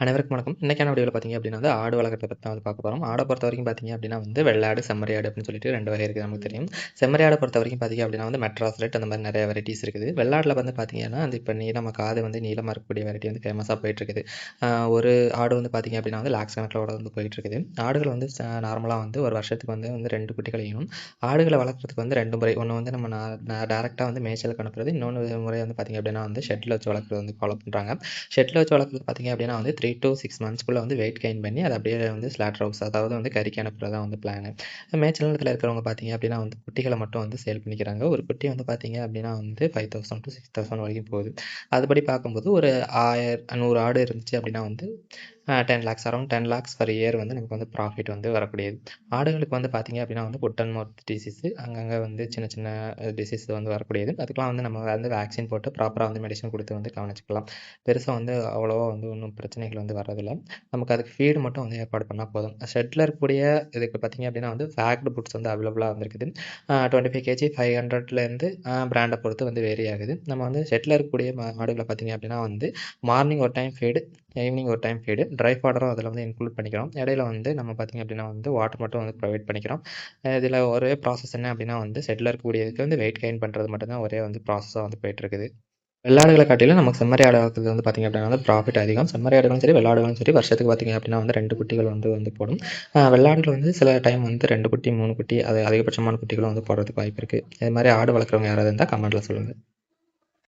அனைவருக்கும் வணக்கம். இன்னைக்கான வீடியோல பார்த்தீங்க அப்படின்னா ஆடு வளர்க்கறத பத்தி தான் பார்க்க போறோம். ஆட பொறுத்தவரைக்கும் பார்த்தீங்க அப்படின்னா வெள்ளை ஆடு, செம்மறி ஆடு அப்படின்னு சொல்லிட்டு 2 வகை இருக்குது நமக்கு தெரியும். செம்மறி ஆட பொறுத்தவரைக்கும் பார்த்தீங்க அப்படின்னா மெட்ராஸ் ரெட் அந்த மாதிரி நிறைய வெரைட்டிஸ் இருக்குது. வெள்ளாடுல பார்த்தீங்கன்னா இப்போ நீளமா காது நீளமா இருக்கக்கூடிய வெரைட்டி ஃபேமஸாக போயிட்டு இருக்குது. ஒரு ஆடு பார்த்தீங்க அப்படின்னா லாக்ஸ் கணக்கில் போயிட்டு இருக்குது. ஆடுகள் நார்மலாக ஒரு வருஷத்துக்கு வந்து 2 குட்டிகளையும் ஆடுகளை வளர்க்குறதுக்கு 2 முறை. ஒன்று நம்ம டேரெக்டாக மேய்ச்சலுக்கு அனுப்புறது, இன்னொன்று முறை பார்த்தீங்க அப்படின்னா ஷெட்டில் வச்சு வளர்க்குறது ஃபாலோ பண்ணுறாங்க. ஷெட்டில் வச்சு வளர்க்குறது பார்த்தீங்க அப்படின்னா 3 to 6 மந்த்ஸ்க்குள்ளே வெயிட் கெயின் பண்ணி அதை அப்படியே ஸ்லாட்டர் ஹவுஸ், அதாவது கறிக்கு அனுப்புறது தான் பிளான். மேய்ச்சல் நிலத்தில் இருக்கிறவங்க பார்த்தீங்க அப்படின்னா குட்டிகளை மட்டும் சேல் பண்ணிக்கிறாங்க. ஒரு குட்டி பார்த்தீங்க அப்படின்னா 5000 to 6000 வரைக்கும் போகுது. அதுபடி பார்க்கும்போது ஒரு 100 ஆடு இருந்துச்சு அப்படின்னா 10 lakhs, around 10 lakhs per year நமக்கு ப்ராஃபிட் வரக்கூடியது. ஆடுகளுக்கு பார்த்தீங்க அப்படின்னா ஃபுட் அண்ட் மவுத் டிசீஸ், அங்கங்கே சின்ன சின்ன டிசீஸ் வரக்கூடியது. அதுக்கெலாம் நம்ம வேக்சின் போட்டு ப்ராப்பராக மெடிசன் கொடுத்து கவனிச்சிக்கலாம். பெருசாக அவ்வளோவா ஒன்றும் பிரச்சனைகள் வர்றதில்லை. நமக்கு அதுக்கு ஃபீடு மட்டும் ஏற்பாடு பண்ணால் போதும். ஷெட்டில் இருக்கக்கூடிய இதுக்கு பார்த்தீங்க அப்படின்னா ஃபேக்டு புட்ஸ் அவைலபிளாக இருக்குது. 25 kg 500லேருந்து பிராண்டை பொறுத்து வேரி ஆகுது. நம்ம ஷெட்டில் இருக்கக்கூடிய ஆடுகளை பார்த்தீங்க அப்படின்னா மார்னிங் ஒரு டைம் ஃபீடு, ஈவினிங் ஒரு டைம் ஃபீடு, ட்ரை ஃபாடரும் அதில் இன்க்ளூட் பண்ணிக்கிறோம். இடையில நம்ம பார்த்தீங்க அப்படின்னா வாட்டர் மட்டும் ப்ரொவைட் பண்ணிக்கிறோம். இதில் ஒரே ப்ராசஸ் என்ன அப்படின்னா ஷெட்டில் இருக்கக்கூடியதுக்கு வெயிட் கெயின் பண்ணுறது மட்டும்தான் ஒரே ப்ராசஸாக போயிட்டுருக்குது. வெள்ளாடுகளை காட்டிலும் நமக்கு செம்மறி ஆடு வளர்க்குறது பார்த்தீங்க அப்படின்னா ப்ராஃபிட் அதிகம். செம்மறி ஆடுகளும் சரி, வெள்ளாடுகளும் சரி, வருஷத்துக்கு பார்த்தீங்க அப்படின்னா 2 குட்டிகள் போடும். வெள்ளாடுகள் சில டைம் 2 குட்டி 3 குட்டி, அது அதிகபட்சமான குட்டிகளும் போடுறதுக்கு வாய்ப்பு இருக்குது. இது மாதிரி ஆடு வளர்க்குறவங்க யாராவது இருந்தால் கமெண்ட்டில் சொல்லுங்கள்.